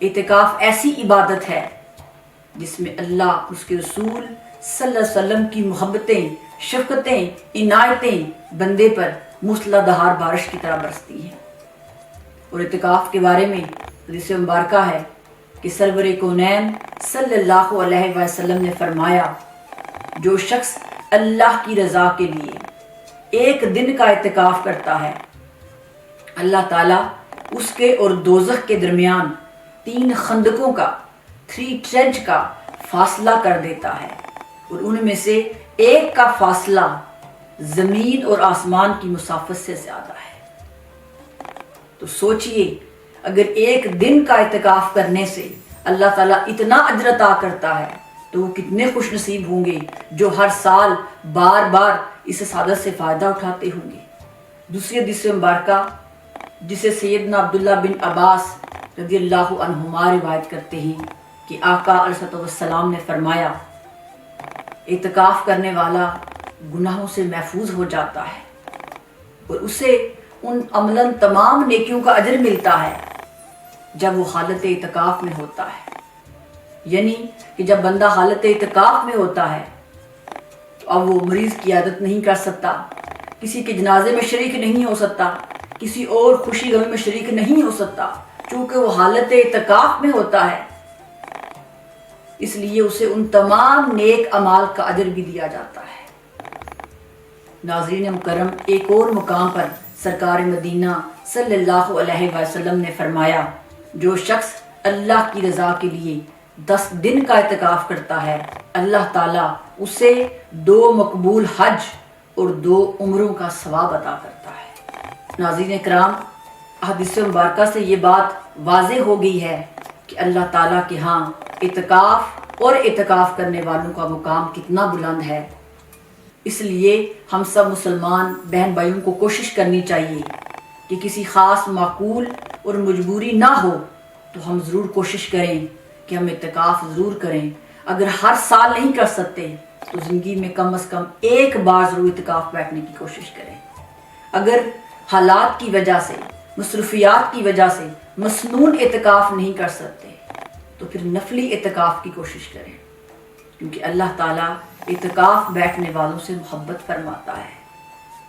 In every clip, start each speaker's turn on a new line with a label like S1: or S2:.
S1: اعتکاف ایسی عبادت ہے جس میں اللہ اس کے رسول صلی اللہ علیہ وسلم کی محبتیں، شفقتیں، عنایتیں بندے پر موسلا دھار بارش کی طرح برستی ہیں۔ اور اعتکاف کے بارے میں حدیث مبارکہ ہے کہ سرور کونین صلی اللہ علیہ وسلم نے فرمایا، جو شخص اللہ کی رضا کے لیے ایک دن کا اعتکاف کرتا ہے، اللہ تعالیٰ اس کے اور دوزخ کے درمیان 3 خندقوں کا 3 ٹرنچ کا فاصلہ کر دیتا ہے، اور ان میں سے ایک کا فاصلہ زمین اور آسمان کی مسافت سے زیادہ ہے۔ تو سوچئے اگر ایک دن کا اعتکاف کرنے سے اللہ تعالیٰ اتنا اجر عطا کرتا ہے تو وہ کتنے خوش نصیب ہوں گے جو ہر سال بار بار اس سعادت سے فائدہ اٹھاتے ہوں گے۔ دوسری حدیث مبارکہ جسے سیدنا عبداللہ بن عباس رضی اللہ عنہما روایت کرتے ہیں کہ آقا علیہ السلام نے فرمایا، اعتکاف کرنے والا گناہوں سے محفوظ ہو جاتا ہے اور اسے ان عملاً تمام نیکیوں کا اجر ملتا ہے جب وہ حالت اعتکاف میں ہوتا ہے۔ یعنی کہ جب بندہ حالت اعتکاف میں ہوتا ہے تو اب وہ مریض کی عیادت نہیں کر سکتا، کسی کے جنازے میں شریک نہیں ہو سکتا، کسی اور خوشی غمی میں شریک نہیں ہو سکتا، چونکہ وہ حالت اعتکاف میں ہوتا ہے، اس لیے اسے ان تمام نیک اعمال کا اجر بھی دیا جاتا ہے۔ ناظرین مکرم، ایک اور مقام پر سرکار مدینہ صلی اللہ علیہ وسلم نے فرمایا، جو شخص اللہ کی رضا کے لیے 10 دن کا اعتکاف کرتا ہے، اللہ تعالیٰ اسے 2 مقبول حج اور 2 عمروں کا ثواب عطا کرتا ہے۔ ناظرین کرام، حدیث مبارکہ سے یہ بات واضح ہو گئی ہے کہ اللہ تعالیٰ کے ہاں اعتکاف اور اعتکاف کرنے والوں کا مقام کتنا بلند ہے۔ اس لیے ہم سب مسلمان بہن بھائیوں کو کوشش کرنی چاہیے کہ کسی خاص معقول اور مجبوری نہ ہو تو ہم ضرور کوشش کریں کہ ہم اعتکاف ضرور کریں۔ اگر ہر سال نہیں کر سکتے تو زندگی میں کم از کم ایک بار ضرور اعتکاف بیٹھنے کی کوشش کریں۔ اگر حالات کی وجہ سے، مصروفیات کی وجہ سے مسنون اعتکاف نہیں کر سکتے تو پھر نفلی اعتکاف کی کوشش کریں، کیونکہ اللہ تعالیٰ اعتکاف بیٹھنے والوں سے محبت فرماتا ہے،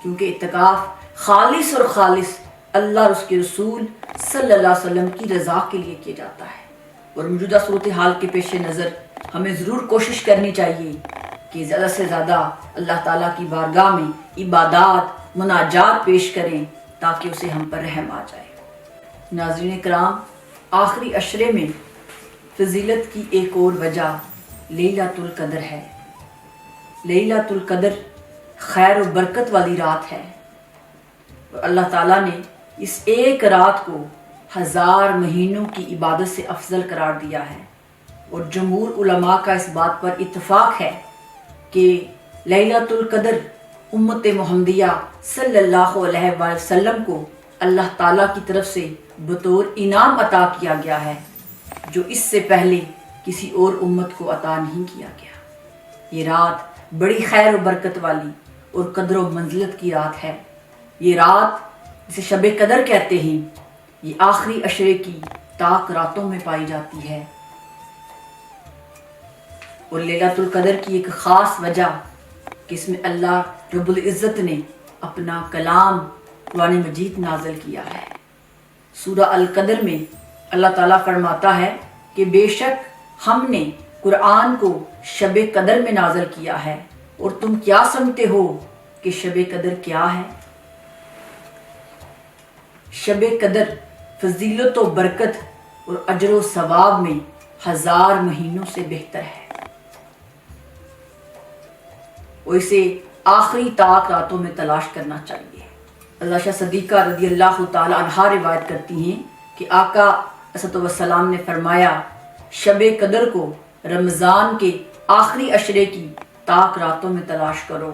S1: کیونکہ اعتکاف خالص اور خالص اللہ اور اس کے رسول صلی اللہ علیہ وسلم کی رضا کے لیے کیا جاتا ہے۔ اور موجودہ صورتحال کے پیش نظر ہمیں ضرور کوشش کرنی چاہیے کہ زیادہ سے زیادہ اللہ تعالیٰ کی بارگاہ میں عبادات، مناجات پیش کریں تاکہ اسے ہم پر رحم آ جائے۔ ناظرین کرام، آخری عشرے میں فضیلت کی ایک اور وجہ لیلۃ القدر ہے۔ لیلۃ القدر خیر و برکت والی رات ہے، اور اللہ تعالیٰ نے اس ایک رات کو 1000 مہینوں کی عبادت سے افضل قرار دیا ہے، اور جمہور علماء کا اس بات پر اتفاق ہے کہ لیلۃ القدر امت محمدیہ صلی اللہ علیہ وآلہ وسلم کو اللہ تعالیٰ کی طرف سے بطور انعام عطا کیا گیا ہے، جو اس سے پہلے کسی اور امت کو عطا نہیں کیا گیا۔ یہ رات بڑی خیر و برکت والی اور قدر و منزلت کی رات ہے۔ یہ رات جسے شب قدر کہتے ہیں، یہ آخری عشرے کی طاق راتوں میں پائی جاتی ہے۔ اور لیلۃ القدر کی ایک خاص وجہ کہ اس میں اللہ رب العزت نے اپنا کلام قرآن مجید نازل کیا ہے۔ سورہ القدر میں اللہ تعالیٰ فرماتا ہے کہ بے شک ہم نے قرآن کو شب قدر میں نازل کیا ہے، اور تم کیا سمجھتے ہو کہ شب قدر کیا ہے؟ شب قدر فضیلت و برکت اور اجر و ثواب میں 1000 مہینوں سے بہتر ہے، اور اسے آخری طاق راتوں میں تلاش کرنا چاہیے۔ عائشہ صدیقہ رضی اللہ تعالی عنہا روایت کرتی ہیں کہ آقا علیہ السلام نے فرمایا، شب قدر کو رمضان کے آخری عشرے کی طاق راتوں میں تلاش کرو۔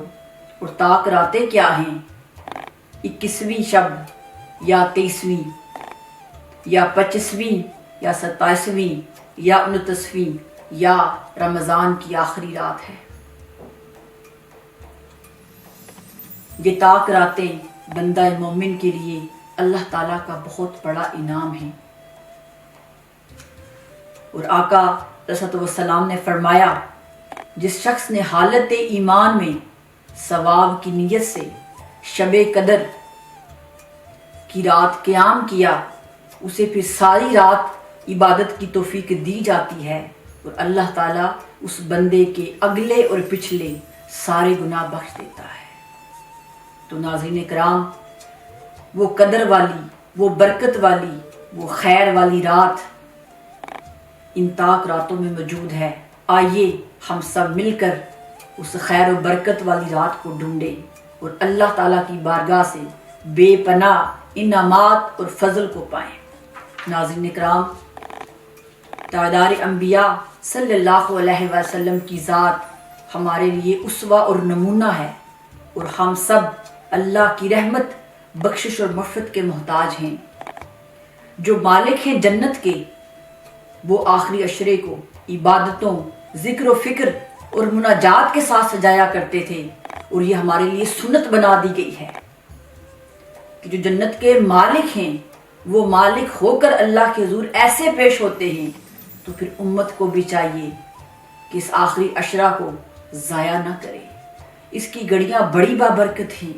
S1: اور طاق راتیں کیا ہیں؟ 21ویں شب یا 23ویں یا 25ویں یا 27ویں یا 29ویں یا رمضان کی آخری رات ہے۔ یہ طاق راتیں بندہ مومن کے لیے اللہ تعالیٰ کا بہت بڑا انعام ہے۔ اور آقا صلی اللہ علیہ وسلم نے فرمایا جس شخص نے حالت ایمان میں ثواب کی نیت سے شب قدر کی رات قیام کیا اسے پھر ساری رات عبادت کی توفیق دی جاتی ہے اور اللہ تعالیٰ اس بندے کے اگلے اور پچھلے سارے گناہ بخش دیتا ہے۔ تو ناظرین کرام، وہ قدر والی، وہ برکت والی، وہ خیر والی رات ان طاق راتوں میں موجود ہے۔ آئیے ہم سب مل کر اس خیر و برکت والی رات کو ڈھونڈیں اور اللہ تعالیٰ کی بارگاہ سے بے پناہ انعامات اور فضل کو پائیں۔ ناظرین کرام، تاجدار انبیاء صلی اللہ علیہ وسلم کی ذات ہمارے لیے اسوہ اور نمونہ ہے اور ہم سب اللہ کی رحمت، بخشش اور مغفرت کے محتاج ہیں۔ جو مالک ہیں جنت کے، وہ آخری عشرے کو عبادتوں، ذکر و فکر اور مناجات کے ساتھ سجایا کرتے تھے اور یہ ہمارے لیے سنت بنا دی گئی ہے کہ جو جنت کے مالک ہیں وہ مالک ہو کر اللہ کے حضور ایسے پیش ہوتے ہیں، تو پھر امت کو بھی چاہیے کہ اس آخری عشرہ کو ضائع نہ کرے۔ اس کی گھڑیاں بڑی بابرکت ہیں،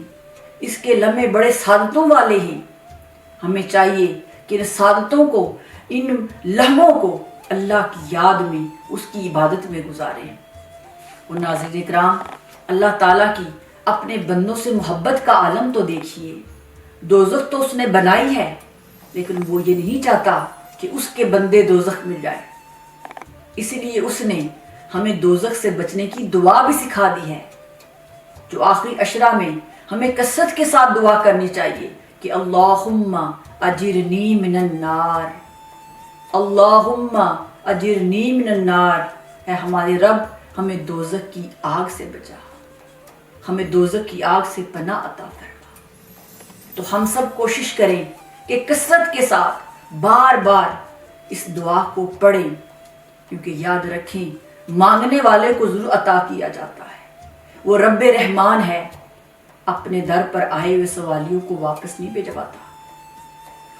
S1: اس کے لمحے بڑے سعادتوں والے ہیں۔ ہمیں چاہیے کہ ان سعادتوں کو، ان لمحوں کو اللہ کی یاد میں، اس کی عبادت میں گزاریں۔ اور ناظرین کرام، اللہ تعالیٰ کی اپنے بندوں سے محبت کا عالم تو دیکھیے۔ دوزخ تو اس نے بنائی ہے، لیکن وہ یہ نہیں چاہتا کہ اس کے بندے دوزخ میں جائیں۔ اسی لیے اس نے ہمیں دوزخ سے بچنے کی دعا بھی سکھا دی ہے، جو آخری عشرہ میں ہمیں کثرت کے ساتھ دعا کرنی چاہیے کہ اللہم اجرنی من النار، اللہم اجرنی من النار، اے ہمارے رب ہمیں دوزخ کی آگ سے بچا، ہمیں دوزخ کی آگ سے پناہ عطا فرما۔ تو ہم سب کوشش کریں کہ کثرت کے ساتھ بار بار اس دعا کو پڑھیں، کیونکہ یاد رکھیں مانگنے والے کو ضرور عطا کیا جاتا ہے۔ وہ رب رحمان ہے، اپنے در پر آئے ہوئے سوالیوں کو واپس نہیں بھجواتا،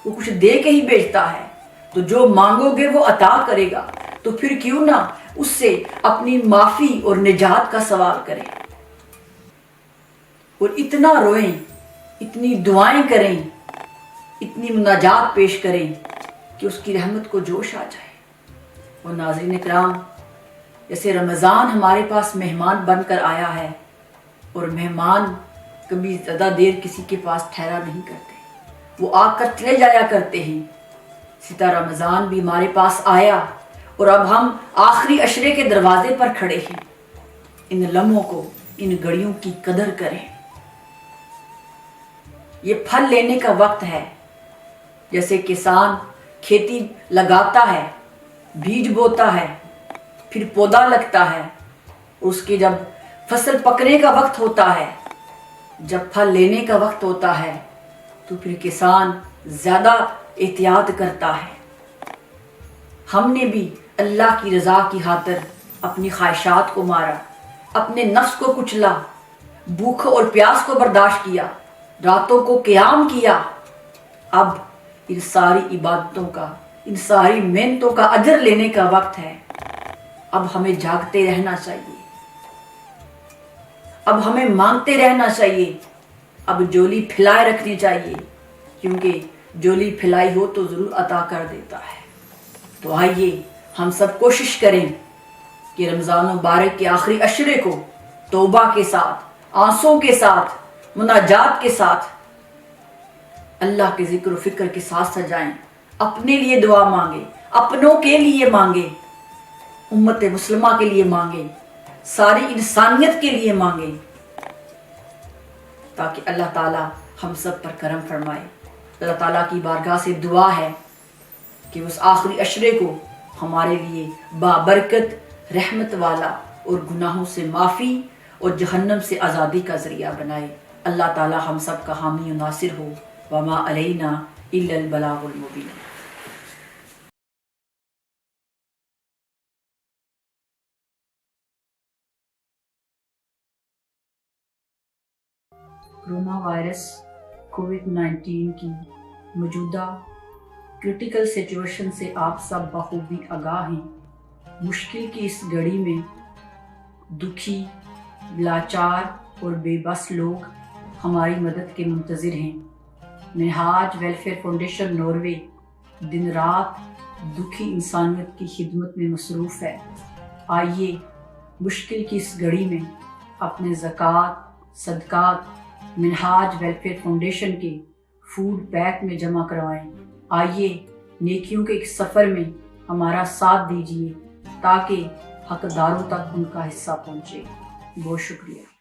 S1: وہ کچھ دے کے ہی بھیجتا ہے۔ تو جو مانگو گے وہ عطا کرے گا، تو پھر کیوں نہ اس سے اپنی معافی اور نجات کا سوال کریں اور اتنا روئیں، اتنی دعائیں کریں، اتنی مناجات پیش کریں کہ اس کی رحمت کو جوش آ جائے۔ اور ناظرین کرام، جیسے رمضان ہمارے پاس مہمان بن کر آیا ہے، اور مہمان کبھی زیادہ دیر کسی کے پاس ٹھہرا نہیں کرتے، وہ آ کر چلے جایا کرتے ہیں۔ اسی طرح رمضان بھی ہمارے پاس آیا اور اب ہم آخری عشرے کے دروازے پر کھڑے ہیں۔ ان لمحوں کو، ان گھڑیوں کی قدر کریں۔ یہ پھل لینے کا وقت ہے، جیسے کسان کھیتی لگاتا ہے، بیج بوتا ہے، پھر پودا لگتا ہے، اس کی جب فصل پکنے کا وقت ہوتا ہے، جب پھل لینے کا وقت ہوتا ہے، تو پھر کسان زیادہ احتیاط کرتا ہے۔ ہم نے بھی اللہ کی رضا کی خاطر اپنی خواہشات کو مارا، اپنے نفس کو کچلا، بھوک اور پیاس کو برداشت کیا، راتوں کو قیام کیا۔ اب ان ساری عبادتوں کا، ان ساری محنتوں کا اجر لینے کا وقت ہے۔ اب ہمیں جاگتے رہنا چاہیے، اب ہمیں مانگتے رہنا چاہیے، اب جولی پھیلائے رکھنی چاہیے، کیونکہ جولی پھیلائی ہو تو ضرور عطا کر دیتا ہے۔ تو آئیے ہم سب کوشش کریں کہ رمضان مبارک کے آخری عشرے کو توبہ کے ساتھ، آنسوں کے ساتھ، مناجات کے ساتھ، اللہ کے ذکر و فکر کے ساتھ سجائیں، اپنے لیے دعا مانگیں، اپنوں کے لیے مانگیں، امت مسلمہ کے لیے مانگیں، ساری انسانیت کے لیے مانگیں، تاکہ اللہ تعالیٰ ہم سب پر کرم فرمائے۔ اللہ تعالیٰ کی بارگاہ سے دعا ہے کہ اس آخری عشرے کو ہمارے لیے بابرکت، رحمت والا اور گناہوں سے معافی اور جہنم سے آزادی کا ذریعہ بنائے۔ اللہ تعالیٰ ہم سب کا حامی و ناصر ہو۔ وما علینا الا البلاغ المبین۔ کرونا وائرس کووڈ 19 کی موجودہ کرٹیکل سچویشن سے آپ سب بخوبی آگاہ ہیں۔ مشکل کی اس گھڑی میں دکھی، لاچار اور بے بس لوگ ہماری مدد کے منتظر ہیں۔ منہاج ویلفیئر فاؤنڈیشن ناروے دن رات دکھی انسانیت کی خدمت میں مصروف ہے۔ آئیے مشکل کی اس گھڑی میں اپنے زکوٰۃ، صدقات منہاج ویلفیئر فاؤنڈیشن کے فوڈ بینک میں جمع کروائیں۔ آئیے نیکیوں کے ایک سفر میں ہمارا ساتھ دیجیے تاکہ حقداروں تک ان کا حصہ پہنچے۔ بہت شکریہ۔